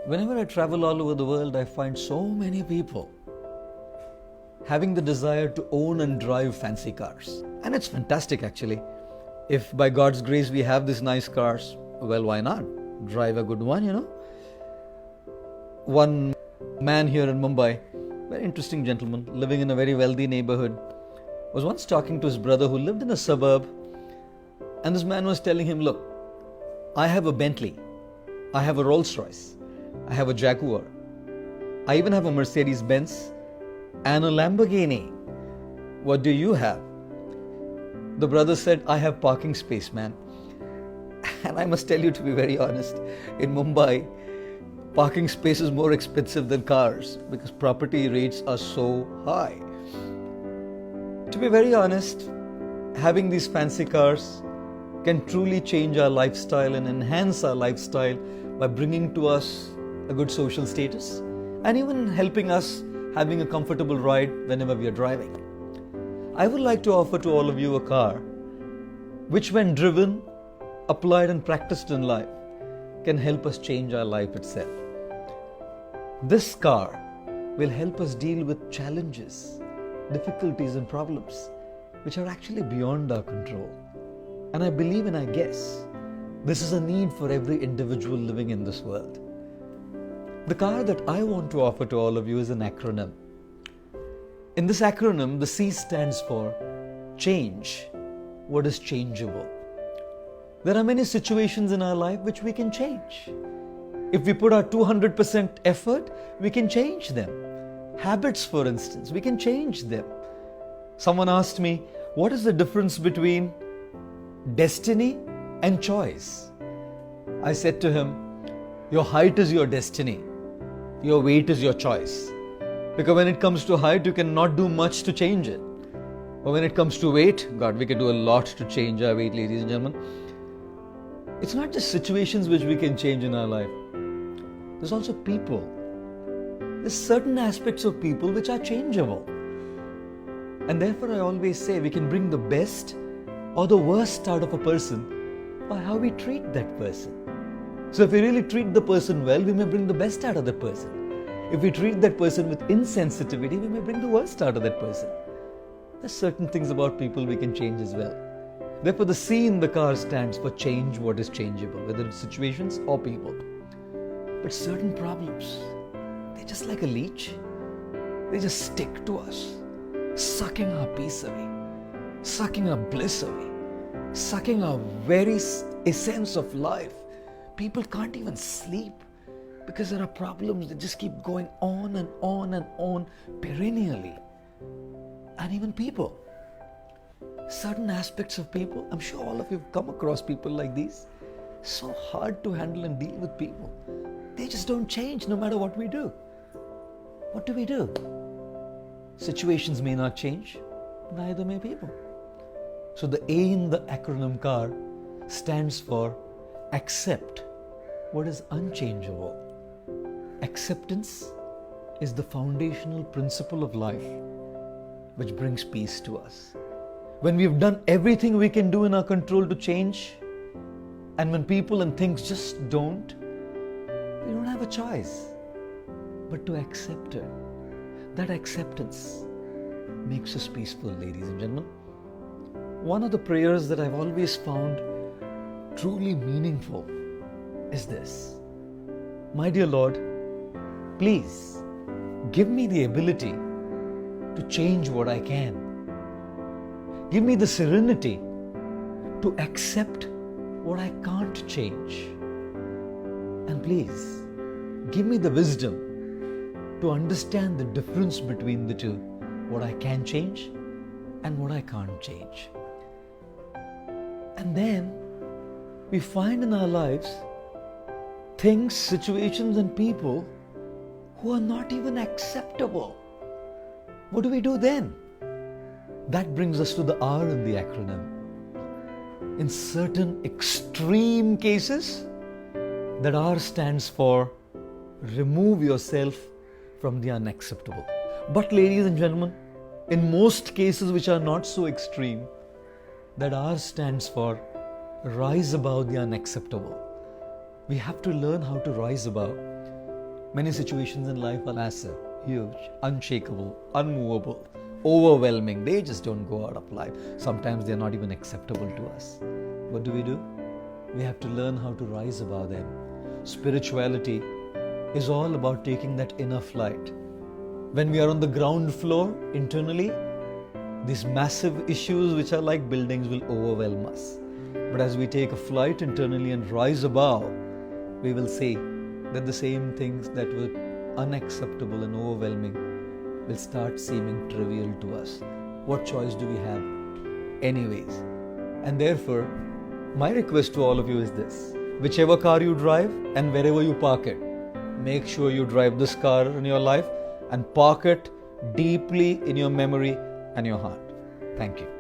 Whenever I travel all over the world, I find so many people having the desire to own and drive fancy cars. And it's fantastic actually. If by God's grace we have these nice cars, well, why not? Drive a good one, One man here in Mumbai, very interesting gentleman, living in a very wealthy neighborhood, was once talking to his brother who lived in a suburb, and this man was telling him, look, I have a Bentley, I have a Rolls Royce, I have a Jaguar, I even have a Mercedes Benz and a Lamborghini. What do you have? The brother said, I have parking space, man. And I must tell you, to be very honest, in Mumbai, parking space is more expensive than cars because property rates are so high. To be very honest, having these fancy cars can truly change our lifestyle and enhance our lifestyle by bringing to us a good social status and even helping us having a comfortable ride whenever we are driving. I would like to offer to all of you a car which, when driven, applied and practiced in life, can help us change our life itself. This car will help us deal with challenges, difficulties and problems which are actually beyond our control. And I believe and I guess this is a need for every individual living in this world. The car that I want to offer to all of you is an acronym. In this acronym, the C stands for change what is changeable. There are many situations in our life which we can change. If we put our 200% effort, we can change them. Habits, for instance, we can change them. Someone asked me, what is the difference between destiny and choice? I said to him, your height is your destiny. Your weight is your choice. Because when it comes to height, you cannot do much to change it. But when it comes to weight, God, we can do a lot to change our weight, ladies and gentlemen. It's not just situations which we can change in our life. There's also people. There's certain aspects of people which are changeable. And therefore I always say we can bring the best or the worst out of a person by how we treat that person. So if we really treat the person well, we may bring the best out of that person. If we treat that person with insensitivity, we may bring the worst out of that person. There's certain things about people we can change as well. Therefore, the C in the car stands for change what is changeable, whether it's situations or people. But certain problems, they're just like a leech. They just stick to us, sucking our peace away, sucking our bliss away, sucking our very essence of life. People can't even sleep because there are problems that just keep going on and on and on perennially. And even people. Certain aspects of people, I'm sure all of you have come across people like these. So hard to handle and deal with people. They just don't change no matter what we do. What do we do? Situations may not change, neither may people. So the A in the acronym CAR stands for accept what is unchangeable. Acceptance is the foundational principle of life which brings peace to us. When we've done everything we can do in our control to change, and when people and things just don't, we don't have a choice but to accept it. That acceptance makes us peaceful, ladies and gentlemen. One of the prayers that I've always found truly meaningful is this. My dear Lord, please give me the ability to change what I can. Give me the serenity to accept what I can't change. And please, give me the wisdom to understand the difference between the two, what I can change and what I can't change. And then we find in our lives things, situations and people who are not even acceptable. What do we do then? That brings us to the R in the acronym. In certain extreme cases, that R stands for remove yourself from the unacceptable. But ladies and gentlemen, in most cases which are not so extreme, that R stands for rise above the unacceptable. We have to learn how to rise above. Many situations in life are massive, huge, unshakable, unmovable, overwhelming. They just don't go out of life. Sometimes they're not even acceptable to us. What do? We have to learn how to rise above them. Spirituality is all about taking that inner flight. When we are on the ground floor internally, these massive issues which are like buildings will overwhelm us. But as we take a flight internally and rise above, we will see that the same things that were unacceptable and overwhelming will start seeming trivial to us. What choice do we have? Anyways. And therefore, my request to all of you is this. Whichever car you drive and wherever you park it, make sure you drive this car in your life and park it deeply in your memory and your heart. Thank you.